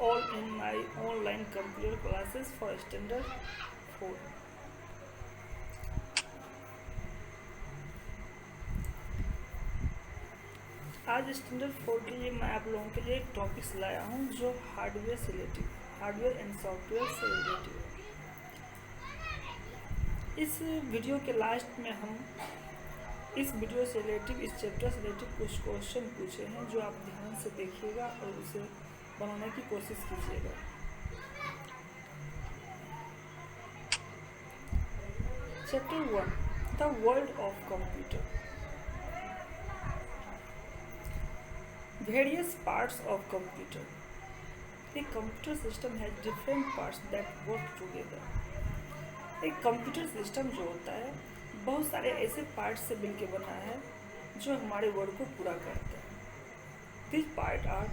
all in my online computer classes for standard 4. आज standard 4 के लिए मैं आप लोगों के लिए एक टॉपिक्स लाया हूँ जो हार्डवेयर से रिलेटिव, हार्डवेयर एंड सॉफ्टवेयर से रिलेटिव है। इस वीडियो के लास्ट में हम इस वीडियो से रिलेटिव, इस चैप्टर से रिलेटिव कुछ क्वेश्चन पूछे हैं जो आप ध्यान से देखिएगा और उसे बनाने की कोशिश कीजिएगा। Chapter 1, the world of computer. Various parts of computer. A computer system has different parts that work together. एक कंप्यूटर सिस्टम जो होता है बहुत सारे ऐसे पार्ट्स से मिलकर बना है जो हमारे वर्क को पूरा करते हैं। These parts are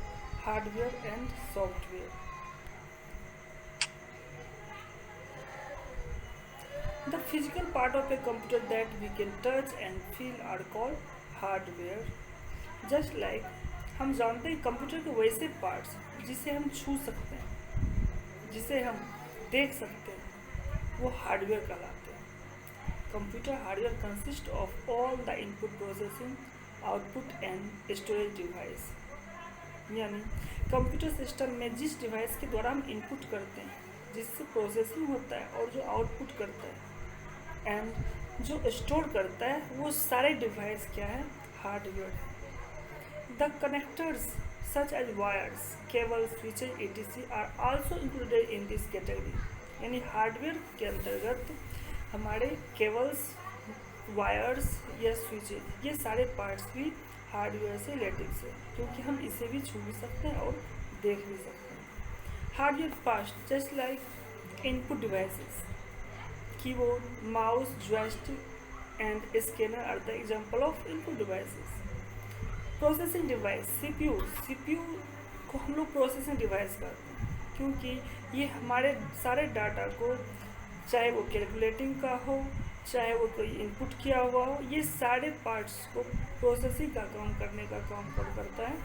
hardware and software. The physical part of a computer that we can touch and feel are called hardware. Just like हम जानते हैं कंप्यूटर के वैसे पार्ट्स जिसे हम छू सकते हैं, जिसे हम देख सकते हैं, वो हार्डवेयर कहलाते हैं। Computer hardware consist of all the input processing, output and storage device. यानी कंप्यूटर सिस्टम में जिस डिवाइस के द्वारा हम इनपुट करते हैं, जिससे प्रोसेसिंग होता है और जो आउटपुट करता है एंड जो स्टोर करता है, वो सारे डिवाइस क्या है? हार्डवेयर है। The connectors such as wires, cables, switches, etc. are also included in this category. यानी हार्डवेयर के अंतर्गत हमारे केबल्स, वायर्स या स्विचेज, ये सारे पार्ट्स भी हार्डवेयर से रिलेटिव है, क्योंकि हम इसे भी छू भी सकते हैं और देख भी सकते हैं। Hardware parts just like input devices, keyboard, mouse, joystick and scanner are the example of input devices. Processing device, CPU को हम लोग प्रोसेसिंग डिवाइस कहते हैं, क्योंकि ये हमारे सारे डाटा को, चाहे वो कैलकुलेटिंग का हो, चाहे वो कोई इनपुट किया हुआ हो, ये सारे पार्ट्स को प्रोसेसिंग का काम करने का काम करता है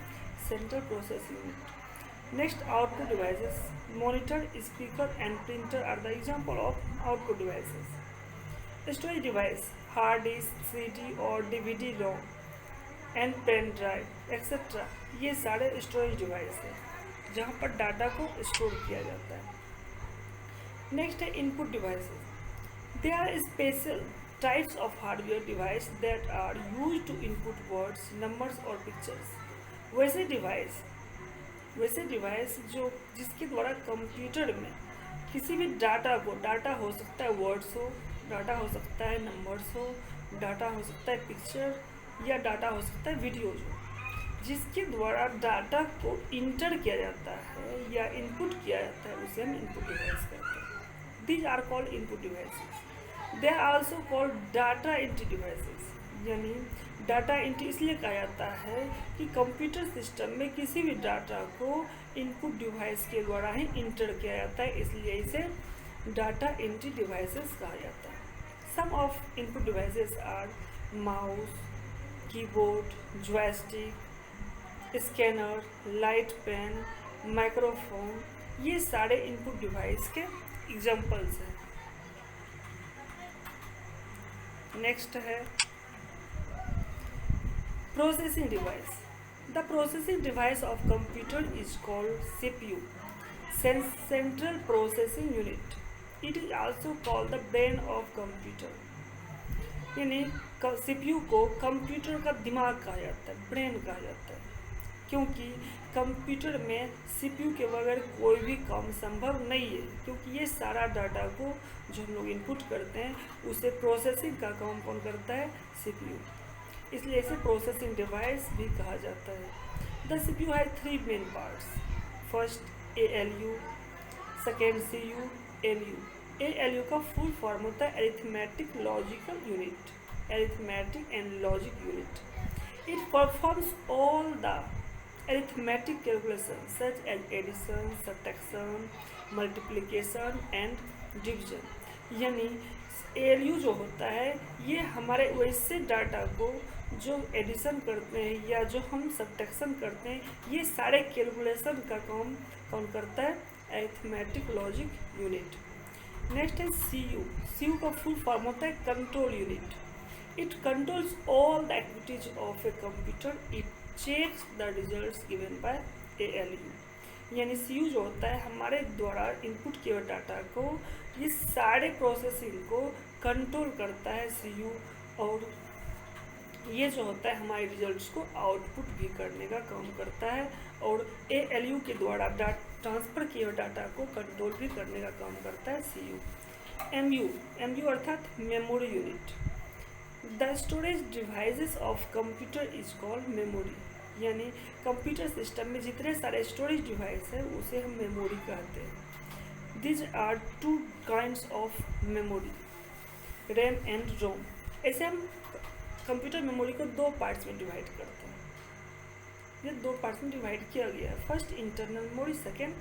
central processing unit. Next, output devices, monitor, speaker and printer are the example of output devices. Storage device, hard disk, CD और DVD ROM and pen drive etcetera, ये सारे स्टोरेज डिवाइस है जहाँ पर डाटा को स्टोर किया जाता है। नेक्स्ट है input devices. They are special types of hardware device that are used to input words, numbers और पिक्चर्स। वैसे डिवाइस जो जिसके द्वारा कंप्यूटर में किसी भी डाटा को, डाटा हो सकता है वर्ड्स हो, डाटा हो सकता है नंबर्स हो, डाटा हो सकता है पिक्चर या डाटा हो सकता है वीडियोज, जिसके द्वारा डाटा को इंटर किया जाता है या इनपुट किया जाता है, उसे हम इनपुट डिवाइस कहते हैं। These are called input devices. They are also called data entry devices. यानी डाटा एंट्री इसलिए कहा जाता है कि कंप्यूटर सिस्टम में किसी भी डाटा को इनपुट डिवाइस के द्वारा ही इंटर किया जाता है, इसलिए इसे डाटा एंट्री डिवाइसेस कहा जाता है। Some of input devices are mouse, keyboard, joystick, scanner, light pen, microphone, ये सारे इनपुट डिवाइस के एग्जांपल्स हैं। नेक्स्ट है processing device. The processing device of computer is called CPU, central processing unit. It is also called the brain of computer. यानी CPU को computer का दिमाग कहा जाता है, ब्रेन कहा जाता है, क्योंकि कंप्यूटर में सीपीयू के बगैर कोई भी काम संभव नहीं है, क्योंकि ये सारा डाटा को जो हम लोग इनपुट करते हैं उसे प्रोसेसिंग का काम कौन करता है? सीपीयू। इसलिए इसे प्रोसेसिंग डिवाइस भी कहा जाता है। The CPU has 3 main parts. First ALU, second CU, LU. ALU का फुल फॉर्म होता है arithmetic logical unit, arithmetic and logic unit. It performs all the arithmetic calculations such as addition, subtraction, multiplication and division. यानी ALU जो होता है ये हमारे वैसे डाटा को जो एडिशन करते हैं या जो हम सब्ट्रैक्शन करते हैं, ये सारे कैलकुलेशन का काम कौन करता है? Arithmetic logic unit. नेक्स्ट है सीयू। सीयू का फुल फॉर्म होता है control unit. It controls all the activities of a computer. It checks the results given by ALU। यानी सीयू जो होता है हमारे द्वारा इनपुट किए हुए डाटा को, ये सारे प्रोसेसिंग को कंट्रोल करता है सीयू, और ये जो होता है हमारे रिजल्ट्स को आउटपुट भी करने का काम करता है, और ALU के द्वारा ट्रांसफ़र किए हुए डाटा को कंट्रोल भी करने का काम करता है सीयू। MU अर्थात memory unit. The storage devices of computer is called memory. यानी कंप्यूटर सिस्टम में जितने सारे स्टोरेज डिवाइस है उसे हम मेमोरी कहते हैं। These are two kinds of memory, RAM and ROM. ऐसे हम कंप्यूटर मेमोरी को दो पार्ट्स में डिवाइड करते हैं। ये दो पार्ट्स में डिवाइड किया गया है। First internal memory, second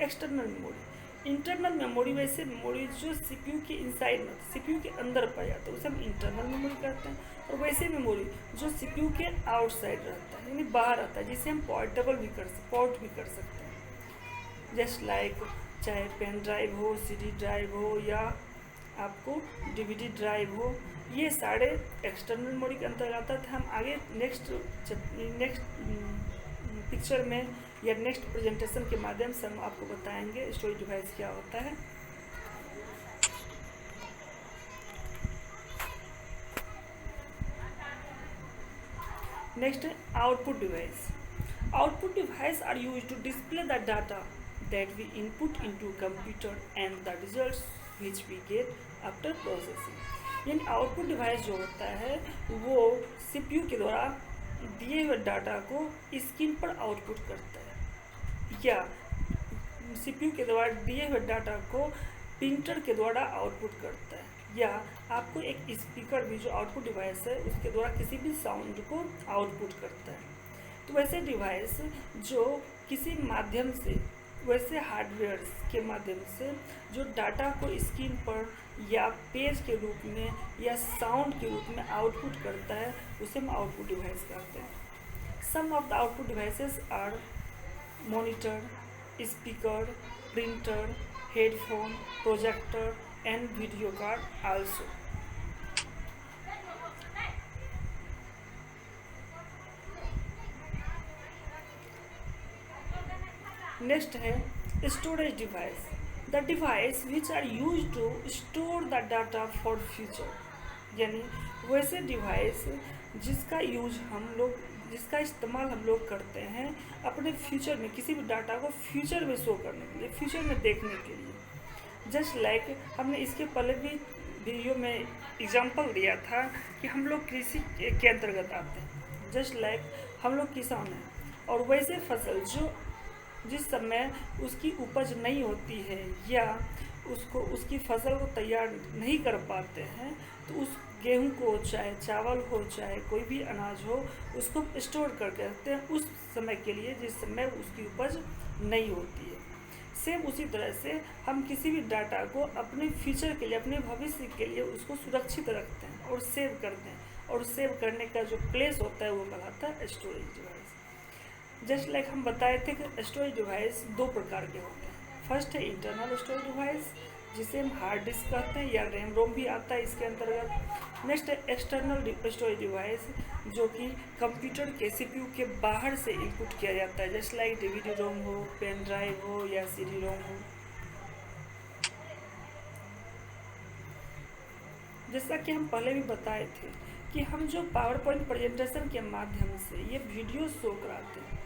external memory. Internal memory वैसे मेमोरी जो सीपीयू के इनसाइड में, सीपीयू के अंदर पाया जाता है उसे हम इंटरनल मेमोरी कहते हैं, और वैसे मेमोरी जो सीपीयू के आउटसाइड रहता है यानी बाहर रहता है, जिसे हम पोर्टेबल भी पोर्ट भी कर सकते हैं। जस्ट लाइक चाहे पेन ड्राइव हो, CD ड्राइव हो, या आपको DVD ड्राइव हो, ये सारे एक्सटर्नल मेमोरी के अंतर्गत आता है। हम आगे नेक्स्ट पिक्चर में या नेक्स्ट प्रेजेंटेशन के माध्यम से हम आपको बताएंगे स्टोरेज डिवाइस क्या होता है। नेक्स्ट है output device. Output device are used to display the data that we input into computer and the results which we get after processing. यानी आउटपुट डिवाइस जो होता है वो सीपीयू के द्वारा दिए हुए डाटा को स्क्रीन पर आउटपुट करता है, या सीपीयू के द्वारा दिए हुए डाटा को प्रिंटर के द्वारा आउटपुट करता है, या आपको एक स्पीकर भी जो आउटपुट डिवाइस है उसके द्वारा किसी भी साउंड को आउटपुट करता है। तो वैसे डिवाइस जो किसी माध्यम से, वैसे हार्डवेयर के माध्यम से जो डाटा को स्क्रीन पर या पेज के रूप में या साउंड के रूप में आउटपुट करता है उसे हम आउटपुट डिवाइस कहते हैं। Some of the output devices are monitor, speaker, printer, headphone, projector and video card also. Next है storage device. The device which are use to store the data for future. यानी वैसे device जिसका जिसका इस्तेमाल हम लोग करते हैं अपने फ्यूचर में, किसी भी डाटा को फ्यूचर में शो करने के लिए, फ्यूचर में देखने के लिए। जस्ट लाइक हमने इसके पहले भी वीडियो में एग्जांपल दिया था कि हम लोग कृषि के अंतर्गत आते हैं। जस्ट लाइक हम लोग किसान हैं, और वैसे फसल जो जिस समय उसकी उपज नहीं होती है या उसकी फसल को तैयार नहीं कर पाते हैं, तो उस गेहूं को, चाहे चावल हो, चाहे कोई भी अनाज हो, उसको स्टोर करके रखते हैं उस समय के लिए जिस समय उसकी उपज नहीं होती है। सेम उसी तरह से हम किसी भी डाटा को अपने फ्यूचर के लिए, अपने भविष्य के लिए उसको सुरक्षित रखते हैं और सेव करते हैं, और सेव करने का जो प्लेस होता है वो कहलाता है स्टोरेज डिवाइस। जस्ट लाइक हम बताए थे कि स्टोरेज डिवाइस दो प्रकार के होते हैं। फर्स्ट है इंटरनल स्टोरेज डिवाइस, जिसे हम हार्ड डिस्क कहते हैं, या रैम रोम भी आता है इसके अंतर्गत। नेक्स्ट है एक्सटर्नल स्टोरेज डिवाइस, जो कि कंप्यूटर के सीपीयू के बाहर से इनपुट किया जाता है, जस्ट लाइक DVD रोम हो, पेन ड्राइव हो, या CD रोम हो। जैसा कि हम पहले भी बताए थे कि हम जो पावर पॉइंट प्रेजेंटेशन के माध्यम से ये वीडियो शो कराते हैं,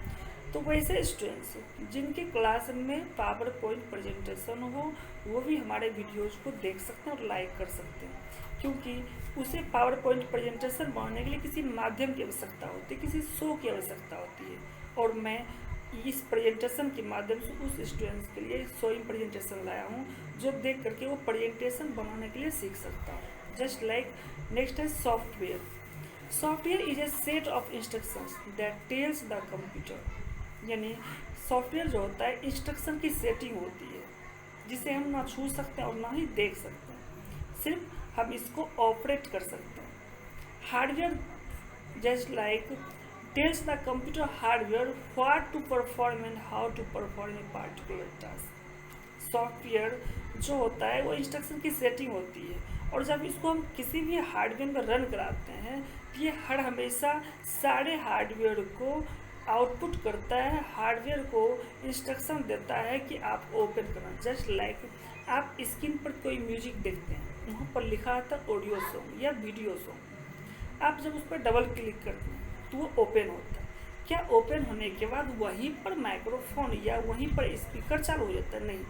तो वैसे स्टूडेंट्स जिनके क्लास में पावर पॉइंट प्रेजेंटेशन हो वो भी हमारे वीडियोज़ को देख सकते हैं और लाइक कर सकते हैं, क्योंकि उसे पावर पॉइंट प्रेजेंटेशन बनाने के लिए किसी माध्यम की आवश्यकता होती है, किसी शो की आवश्यकता होती है, और मैं इस प्रेजेंटेशन के माध्यम से उस स्टूडेंट्स के लिए शोइंग प्रेजेंटेशन लाया हूँ जो देख करके वो प्रेजेंटेशन बनाने के लिए सीख सकता है। जस्ट लाइक नेक्स्ट है software. Software is a set of instructions that tells the computer. यानी सॉफ्टवेयर जो होता है इंस्ट्रक्शन की सेटिंग होती है जिसे हम ना छू सकते हैं और ना ही देख सकते हैं, सिर्फ हम इसको ऑपरेट कर सकते हैं। Hardware just like tells the computer hardware what to perform and how to perform a particular task। Software जो होता है वो इंस्ट्रक्शन की सेटिंग होती है, और जब इसको हम किसी भी हार्डवेयर में रन कराते हैं तो ये हर हमेशा सारे हार्डवेयर को आउटपुट करता है, हार्डवेयर को इंस्ट्रक्शन देता है कि आप ओपन करना। जस्ट लाइक आप स्क्रीन पर कोई म्यूजिक देखते हैं, वहाँ पर लिखा आता है ऑडियो सॉन्ग या वीडियो सॉन्ग, आप जब उस पर डबल क्लिक करते हैं तो वो ओपन होता है। क्या ओपन होने के बाद वहीं पर माइक्रोफोन या वहीं पर स्पीकर चालू हो जाता है? नहीं।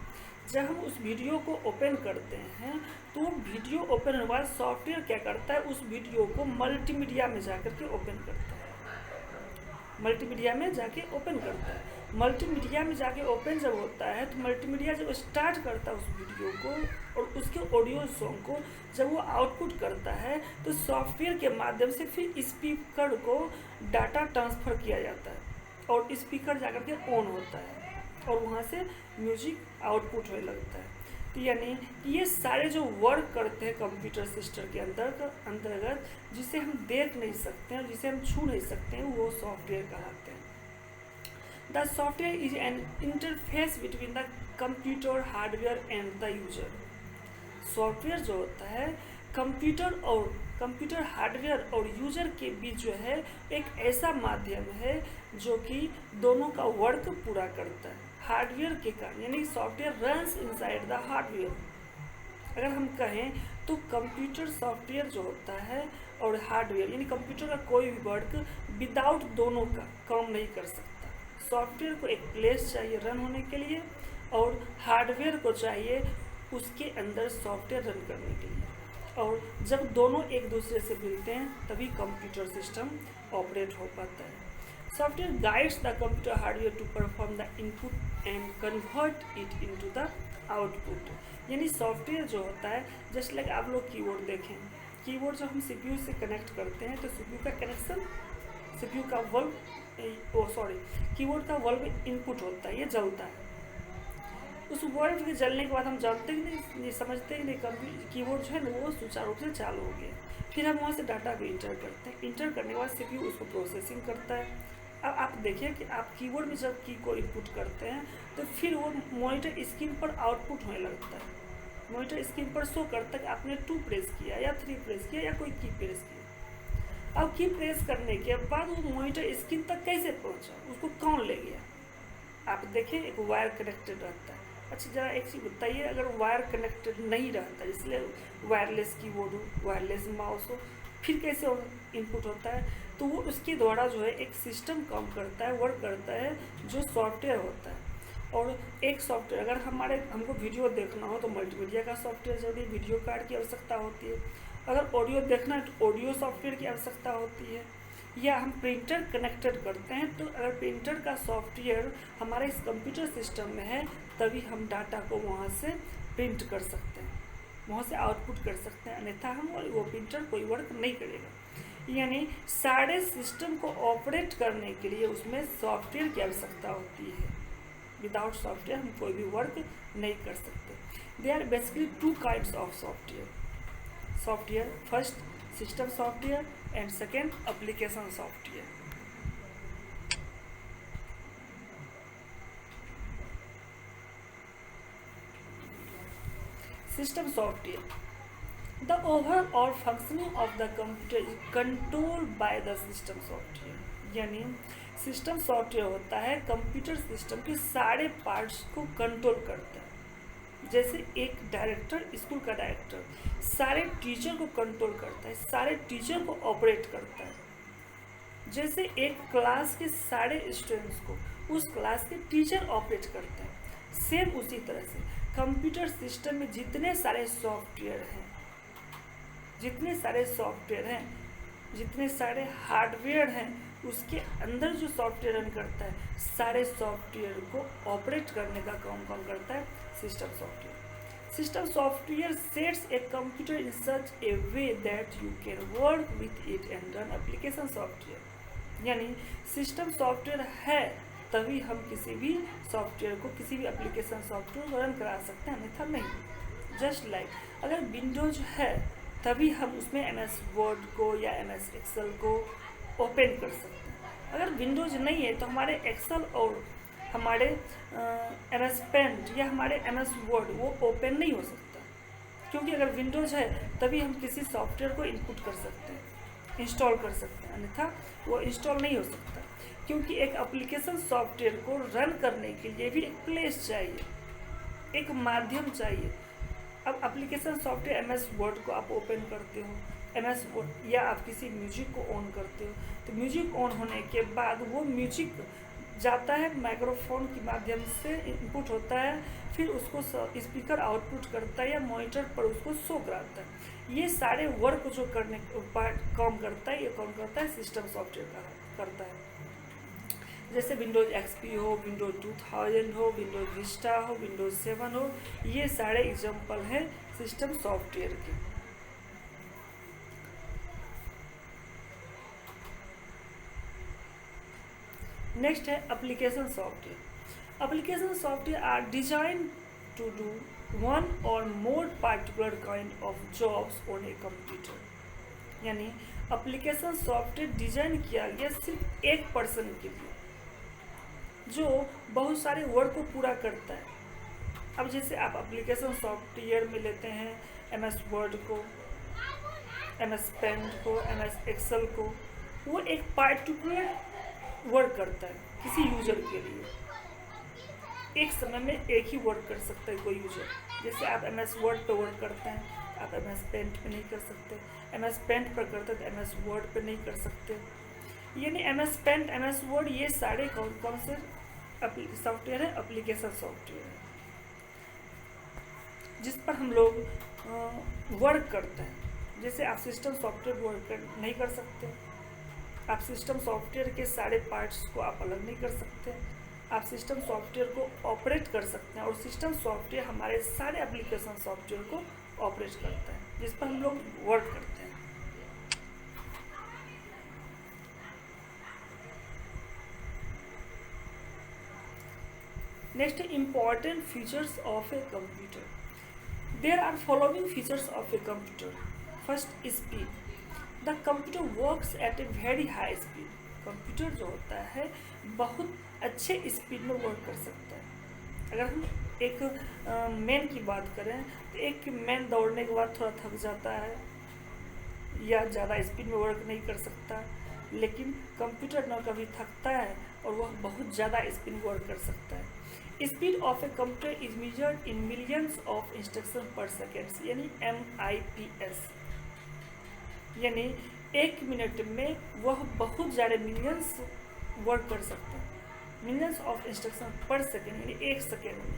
जब हम उस वीडियो को ओपन करते हैं तो वो वीडियो ओपन होने के बाद सॉफ्टवेयर क्या करता है, उस वीडियो को मल्टीमीडिया में जाकर के ओपन करता है, मल्टीमीडिया में जाके ओपन करता है। मल्टीमीडिया में जाके ओपन जब होता है तो मल्टीमीडिया जब स्टार्ट करता है उस वीडियो को और उसके ऑडियो सॉन्ग को जब वो आउटपुट करता है तो सॉफ्टवेयर के माध्यम से फिर स्पीकर को डाटा ट्रांसफ़र किया जाता है और स्पीकर जाकर के ऑन होता है और वहाँ से म्यूजिक आउटपुट होने लगता है। तो यानी ये सारे जो वर्क करते हैं कंप्यूटर सिस्टम के अंतर्गत जिसे हम देख नहीं सकते हैं और जिसे हम छू नहीं सकते हैं, वो सॉफ्टवेयर कहलाते हैं। The software is an interface between the computer hardware and the user. Software जो होता है कंप्यूटर हार्डवेयर और यूजर के बीच जो है एक ऐसा माध्यम है जो कि दोनों का वर्क पूरा करता है हार्डवेयर के कारण, यानी software runs inside the hardware. अगर हम कहें तो कंप्यूटर सॉफ्टवेयर जो होता है और हार्डवेयर यानी कंप्यूटर का कोई भी वर्क विदाउट दोनों का काम नहीं कर सकता। सॉफ्टवेयर को एक प्लेस चाहिए रन होने के लिए और हार्डवेयर को चाहिए उसके अंदर सॉफ्टवेयर रन करने के लिए, और जब दोनों एक दूसरे से मिलते हैं तभी कंप्यूटर सिस्टम ऑपरेट हो पाता है। Software guides the computer hardware to perform the input and convert it into the output. यानी सॉफ्टवेयर जो होता है जस्ट लाइक आप लोग कीबोर्ड देखें, कीबोर्ड जब हम सीपीयू से कनेक्ट करते हैं तो सीपीयू का कनेक्शन सीपीयू का कीबोर्ड का वल्व इनपुट होता है, ये जलता है। उस वल्व के जलने के बाद हम जानते ही नहीं समझते ही नहीं कीबोर्ड जो है ना वो सुचारू रूप से चालू हो गया। फिर हम वहाँ से डाटा को इंटर करते हैं, इंटर करने के बाद सीपीयू उसको प्रोसेसिंग करता है। अब आप देखिए कि आप कीबोर्ड में जब की को इनपुट करते हैं तो फिर वो मॉनिटर स्क्रीन पर आउटपुट होने लगता है, मॉनिटर स्क्रीन पर शो करता है कि आपने 2 प्रेस किया या 3 प्रेस किया या कोई की प्रेस किया। अब की प्रेस करने के बाद वो मॉनिटर स्क्रीन तक कैसे पहुंचा, उसको कौन ले गया? आप देखें एक वायर कनेक्टेड रहता है। अच्छा ज़रा एक चीज़ बताइए, अगर वायर कनेक्टेड नहीं रहता इसलिए वायरलेस कीबोर्ड हो, वायरलेस माउस हो, फिर कैसे इनपुट होता है? तो वो उसके द्वारा जो है एक सिस्टम काम करता है, वर्क करता है जो सॉफ्टवेयर होता है। और एक सॉफ्टवेयर अगर हमको वीडियो देखना हो तो मल्टीमीडिया का सॉफ्टवेयर जरूरी, वीडियो कार्ड की आवश्यकता होती है। अगर ऑडियो देखना है तो ऑडियो सॉफ्टवेयर की आवश्यकता होती है, या हम प्रिंटर कनेक्टेड करते हैं तो अगर प्रिंटर का सॉफ्टवेयर हमारे इस कंप्यूटर सिस्टम में है तभी हम डाटा को वहाँ से प्रिंट कर सकते हैं, वहाँ से आउटपुट कर सकते हैं, अन्यथा हम वो प्रिंटर कोई वर्क नहीं करेगा। यानी सारे सिस्टम को ऑपरेट करने के लिए उसमें सॉफ्टवेयर की आवश्यकता होती है, विदाउट सॉफ्टवेयर हम कोई भी वर्क नहीं कर सकते। They are basically 2 kinds of software, first system software and second application software. System software, the overall functioning of the computer is controlled by the system software. यानी सिस्टम सॉफ्टवेयर होता है computer system के सारे parts को control करता है। जैसे एक डायरेक्टर, स्कूल का डायरेक्टर सारे टीचर को कंट्रोल करता है, सारे टीचर को ऑपरेट करता है। जैसे एक क्लास के सारे स्टूडेंट्स को उस क्लास के टीचर ऑपरेट करते हैं, सेम उसी तरह से कंप्यूटर सिस्टम में जितने सारे सॉफ्टवेयर हैं, जितने सारे हार्डवेयर हैं, उसके अंदर जो सॉफ्टवेयर रन करता है सारे सॉफ्टवेयर को ऑपरेट करने का काम करता है system software. System software sets a computer in such A way that you can work with it and run application software. यानी सिस्टम सॉफ्टवेयर है तभी हम किसी भी सॉफ्टवेयर को, किसी भी एप्लीकेशन सॉफ्टवेयर को रन करा सकते हैं, अन्यथा नहीं। जस्ट लाइक अगर विंडोज है तभी हम उसमें MS वर्ड को या MS एक्सेल को ओपन कर सकते हैं। अगर विंडोज़ नहीं है तो हमारे एक्सेल और हमारे MS पेंट या हमारे MS वर्ड वो ओपन नहीं हो सकता, क्योंकि अगर विंडोज़ है तभी हम किसी सॉफ्टवेयर को इनपुट कर सकते हैं, इंस्टॉल कर सकते हैं, अन्यथा वो इंस्टॉल नहीं हो सकता, क्योंकि एक एप्लीकेशन सॉफ्टवेयर को रन करने के लिए भी एक प्लेस चाहिए, एक माध्यम चाहिए। अब एप्लीकेशन सॉफ्टवेयर MS वर्ड को आप ओपन करते हो, MS वर्ड, या आप किसी म्यूजिक को ऑन करते हो, तो म्यूजिक ऑन होने के बाद वो म्यूजिक जाता है माइक्रोफोन के माध्यम से, इनपुट होता है, फिर उसको स्पीकर आउटपुट करता है या मॉनिटर पर उसको शो कराता है। ये सारे वर्क जो करने काम करता है, ये काम करता है सिस्टम सॉफ्टवेयर का करता है। जैसे विंडोज XP हो, विंडोज 2000 हो, विंडोज विस्टा हो, विंडोज 7 हो, ये सारे एग्जाम्पल हैं सिस्टम सॉफ्टवेयर के। नेक्स्ट है application software. Application software are design to do one और more particular kind of jobs on a computer. यानी एप्लीकेशन सॉफ्टवेयर डिजाइन किया गया सिर्फ एक पर्सन के लिए, जो बहुत सारे वर्क को पूरा करता है। अब जैसे आप एप्लीकेशन सॉफ्टवेयर में लेते हैं MS वर्ड को, MS पेंट को, MS एक्सेल को, वो एक पार्टिकुलर वर्क करता है किसी यूजर के लिए। एक समय में एक ही वर्क कर सकता है कोई यूजर। जैसे आप MS वर्ड पे वर्क करते हैं, आप MS पेंट पे नहीं कर सकते, MS पेंट पर करते हैं तो MS वर्ड पे नहीं कर सकते। यानी MS पेंट, MS वर्ड, ये सारे कौन कौन से सॉफ्टवेयर है? एप्लीकेशन सॉफ्टवेयर है, जिस पर हम लोग वर्क करते हैं। जैसे आप सिस्टम सॉफ्टवेयर वर्क नहीं कर सकते, आप सिस्टम सॉफ्टवेयर के सारे पार्ट्स को आप अलग नहीं कर सकते, आप सिस्टम सॉफ्टवेयर को ऑपरेट कर सकते हैं, और सिस्टम सॉफ्टवेयर हमारे सारे एप्लीकेशन सॉफ्टवेयर को ऑपरेट करता है, जिस पर हम लोग वर्क करते हैं। नेक्स्ट है important features of a computer. There are following features of a computer. First, speed. The computer works at a very high speed. Computer जो होता है बहुत अच्छे स्पीड में वर्क कर सकता है। अगर हम एक मैन की बात करें तो एक मैन दौड़ने के बाद थोड़ा थक जाता है या ज़्यादा स्पीड में वर्क नहीं कर सकता, लेकिन कंप्यूटर न कभी थकता है और वह बहुत ज़्यादा स्पीड में वर्क कर सकता है। Speed of a computer is measured in millions of instruction पर सेकेंड्स, यानी MIPS। यानी एक मिनट में वह बहुत ज़्यादा मिलियंस वर्क कर सकता है। मिलियंस ऑफ इंस्ट्रक्शन पर सेकेंड, यानी एक सेकेंड में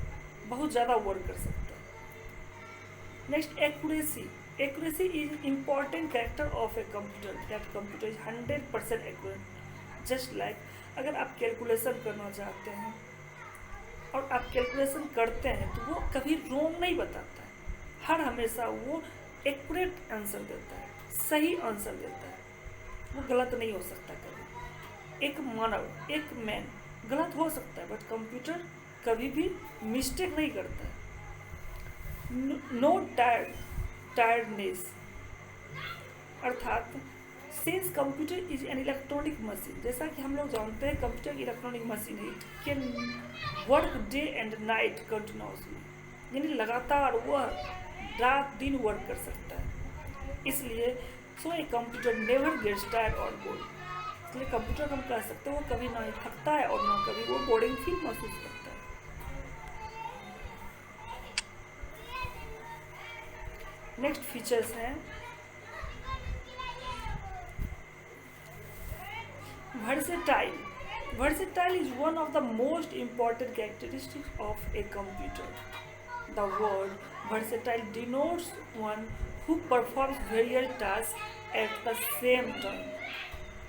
बहुत ज़्यादा वर्क कर सकता है। Next, accuracy. Accuracy is important character of a computer, that computer is 100% accurate. Just like अगर आप कैलकुलेशन करना चाहते हैं और आप कैलकुलेशन करते हैं तो वो कभी रॉन्ग नहीं बताता है, हर हमेशा वो एक्यूरेट आंसर देता है, सही आंसर देता है, वो गलत नहीं हो सकता कभी। एक मानव, एक मैन गलत हो सकता है, बट कंप्यूटर कभी भी मिस्टेक नहीं करता है। नो टायर्डनेस, अर्थात since computer is an electronic machine, जैसा कि हम लोग जानते हैं कंप्यूटर इलेक्ट्रॉनिक मशीन है, can work day and night continuously, यानी लगातार वह रात दिन वर्क कर सकता है। इसलिए so a computer never gets tired और बोर्ड। इसलिए कंप्यूटर हम कह सकते हैं वो कभी ना थकता है और ना कभी वो बोरिंग फील महसूस करता है। नेक्स्ट फीचर्स हैं versatile. Versatile is one of the most important characteristics of a computer. The word versatile denotes one who performs various tasks at the same time.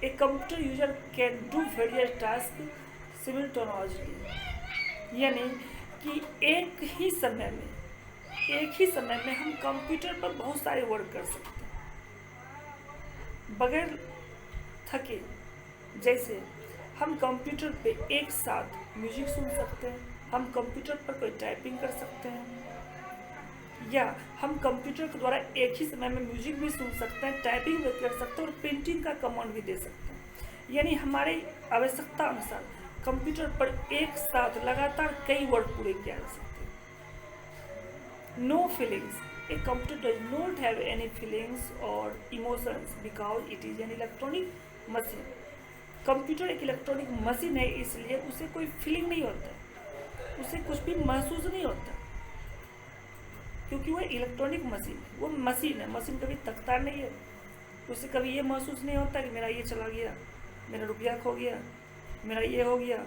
A computer user can do various tasks simultaneously. यानी कि एक ही समय में हम computer पर बहुत सारे work कर सकते हैं बगैर थके। जैसे हम कंप्यूटर पे एक साथ म्यूजिक सुन सकते हैं, हम कंप्यूटर पर कोई टाइपिंग कर सकते हैं, या हम कंप्यूटर के द्वारा एक ही समय में म्यूजिक भी सुन सकते हैं, टाइपिंग भी कर सकते हैं और पेंटिंग का कमांड भी दे सकते हैं। यानी हमारी आवश्यकता अनुसार कंप्यूटर पर एक साथ लगातार कई वर्ड पूरे किया जा सकते हैं। No feelings, a computer does not have any feelings और emotions because it is an electronic machine. Computer एक इलेक्ट्रॉनिक मशीन है, इसलिए उसे कोई फीलिंग नहीं होता, उसे कुछ भी महसूस नहीं होता, क्योंकि वो इलेक्ट्रॉनिक मशीन है। वो मशीन है, मशीन कभी थकता नहीं है, उसे कभी ये महसूस नहीं होता कि मेरा ये चला गया, मेरा रुपया खो गया, मेरा ये हो गया।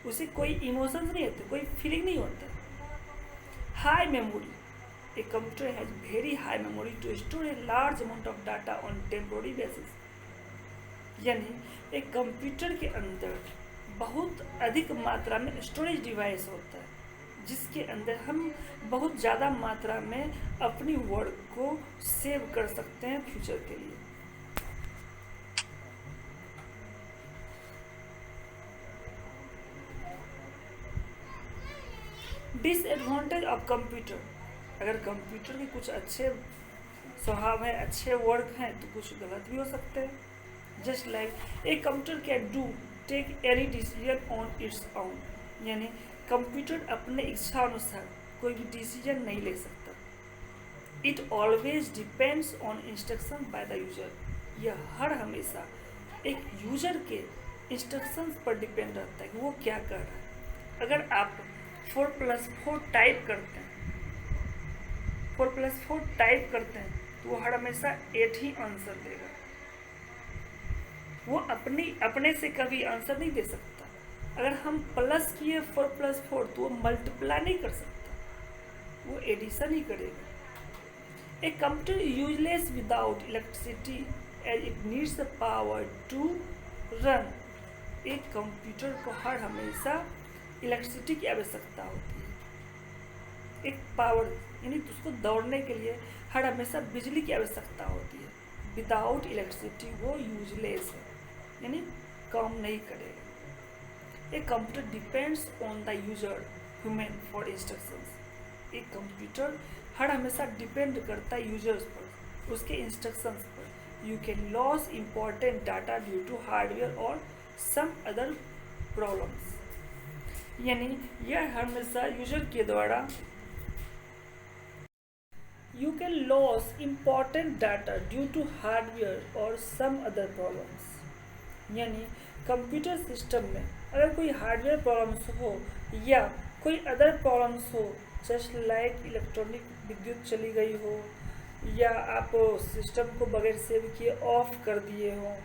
उसे कोई इमोशंस नहीं होते, कोई फीलिंग नहीं होता। High memory, a computer has very high memory to store a large amount of data on temporary basis. यानी एक कंप्यूटर के अंदर बहुत अधिक मात्रा में स्टोरेज डिवाइस होता है, जिसके अंदर हम बहुत ज़्यादा मात्रा में अपनी वर्क को सेव कर सकते हैं फ्यूचर के लिए। डिसएडवांटेज ऑफ कंप्यूटर, अगर कंप्यूटर के कुछ अच्छे स्वभाव हैं, अच्छे वर्क हैं, तो कुछ गलत भी हो सकते हैं। Just like a computer can do take any decision on its own, यानी कंप्यूटर अपने इच्छा अनुसार कोई भी डिसीजन नहीं ले सकता। It always depends on instruction by the user, यह हर हमेशा एक यूजर के इंस्ट्रक्शंस पर डिपेंड रहता है कि वो क्या कर रहा है। अगर आप 4+4 टाइप करते हैं, 4+4 टाइप करते हैं, तो वो हर हमेशा 8 ही आंसर देगा। वो अपने से कभी आंसर नहीं दे सकता। अगर हम प्लस किए 4+4, तो वो मल्टीप्लाई नहीं कर सकता, वो एडिशन ही करेगा। A computer useless without electricity as it needs the power to run. एक कंप्यूटर को हर हमेशा इलेक्ट्रिसिटी की आवश्यकता होती है, एक पावर, यानी उसको दौड़ने के लिए हर हमेशा बिजली की आवश्यकता होती है। विदाउट इलेक्ट्रिसिटी वो यूजलेस है, यानी काम नहीं करेगा। एक computer depends on the user human for instructions. एक कंप्यूटर हर हमेशा डिपेंड करता है यूजर्स पर, उसके इंस्ट्रक्शंस पर। You can lose important data due to hardware और सम अदर प्रॉब्लम्स, यानी यह हमेशा यूजर के द्वारा you can lose important data due to hardware और सम अदर प्रॉब्लम्स। यानी कंप्यूटर सिस्टम में अगर कोई हार्डवेयर प्रॉब्लम्स हो या कोई अदर प्रॉब्लम्स हो, जस्ट लाइक इलेक्ट्रॉनिक विद्युत चली गई हो, या आप सिस्टम को बगैर सेव किए ऑफ कर दिए हो,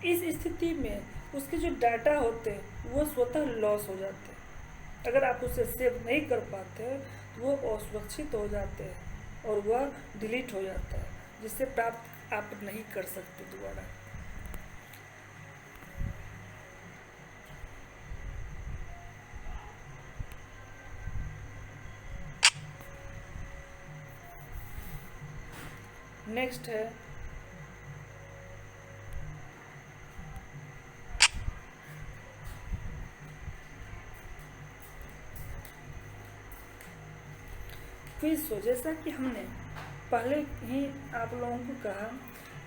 इस स्थिति में उसके जो डाटा होते हैं वो स्वतः लॉस हो जाते हैं। अगर आप उसे सेव नहीं कर पाते तो वो असुरक्षित हो जाते हैं और वह डिलीट हो जाता है, जिससे प्राप्त आप नहीं कर सकते दोबारा। नेक्स्ट है क्विज शो। जैसा कि हमने पहले ही आप लोगों को कहा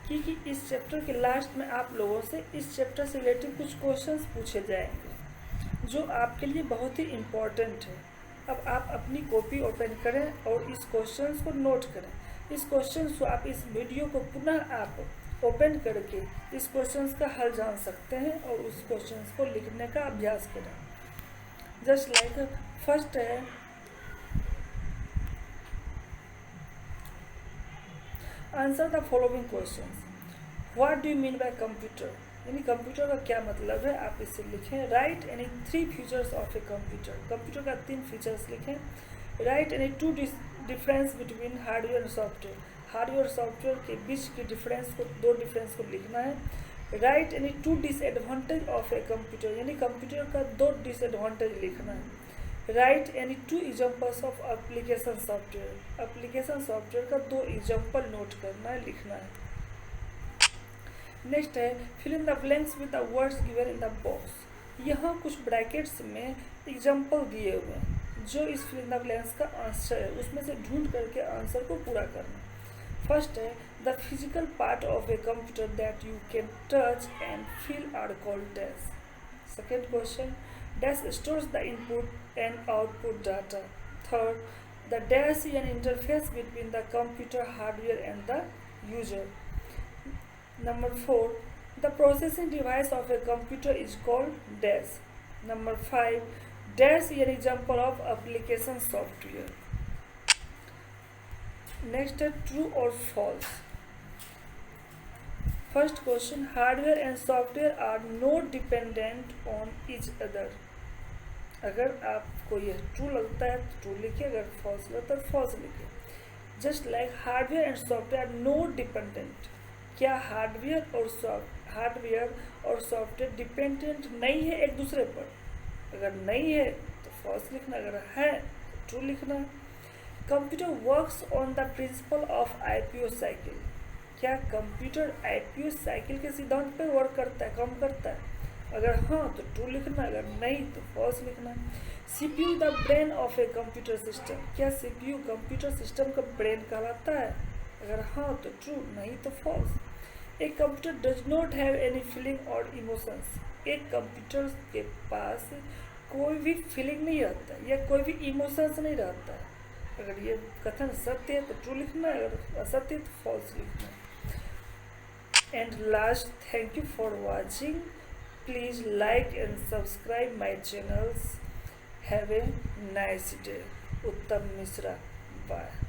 कि इस चैप्टर के लास्ट में आप लोगों से इस चैप्टर से रिलेटेड कुछ क्वेश्चंस पूछे जाएंगे जो आपके लिए बहुत ही इम्पोर्टेंट है। अब आप अपनी कॉपी ओपन करें और इस क्वेश्चंस को नोट करें। इस क्वेश्चंस को आप इस वीडियो को पुनः आप ओपन करके इस क्वेश्चंस का हल जान सकते हैं और उस क्वेश्चंस को लिखने का अभ्यास करें। जस्ट लाइक फर्स्ट है, answer the following questions. What do you mean by computer, यानी कंप्यूटर का क्या मतलब है, आप इसे लिखें। Right any 3 features of a computer, computer का 3 फीचर्स लिखें। Right any 2 difference between hardware और सॉफ्टवेयर, हार्डवेयर और सॉफ्टवेयर के बीच की दो डिफरेंस को लिखना है। Right any 2 disadvantage of a computer, यानी कंप्यूटर का 2 डिसएडवांटेज लिखना है। Right any 2 examples of application software, application software का 2 एग्जाम्पल नोट करना है, लिखना है। नेक्स्ट है fill in the blanks with the words given in the box. यहाँ कुछ ब्रैकेट्स में एग्जाम्पल दिए हुए हैं जो इस फिल इन द ब्लैंक्स का आंसर है, उसमें से ढूंढ करके आंसर को पूरा करना। फर्स्ट है the physical part of a computer that you can touch and feel are called dash. Second question, dash stores the input and output data. Third, the dash is an interface between the computer hardware and the user. Number 4, the processing device of a computer is called dash. Number 5, dash is an example of application software. Next is true or false. First question, hardware and software are not dependent on each other. अगर आपको यह true लगता है तो true लिखिए, अगर false लगता है तो फॉल्स लिखिए. Just like hardware and software are not dependent. क्या हार्डवेयर और सॉफ्टवेयर डिपेंडेंट नहीं है एक दूसरे पर? अगर नहीं है तो फॉल्स लिखना, अगर है तो ट्रू लिखना. Computer works on the principle of IPO cycle. क्या कंप्यूटर आईपीओ साइकिल के सिद्धांत पर वर्क करता है, काम करता है? अगर हाँ तो ट्रू लिखना, अगर नहीं तो फॉल्स लिखना. CPU the brain of a computer system. क्या सीपीयू कंप्यूटर सिस्टम का ब्रेन कहलाता है? अगर हाँ तो ट्रू, नहीं तो false. A computer does not have any feeling और इमोशंस. एक कंप्यूटर के पास कोई भी फीलिंग नहीं रहता या कोई भी इमोशंस नहीं रहता है. अगर ये कथन सत्य है तो ट्रू लिखना, अगर असत्य है तो फॉल्स लिखना. And last, thank you for watching. Please like and subscribe my channels. Have a nice day. Uttam Misra. Bye.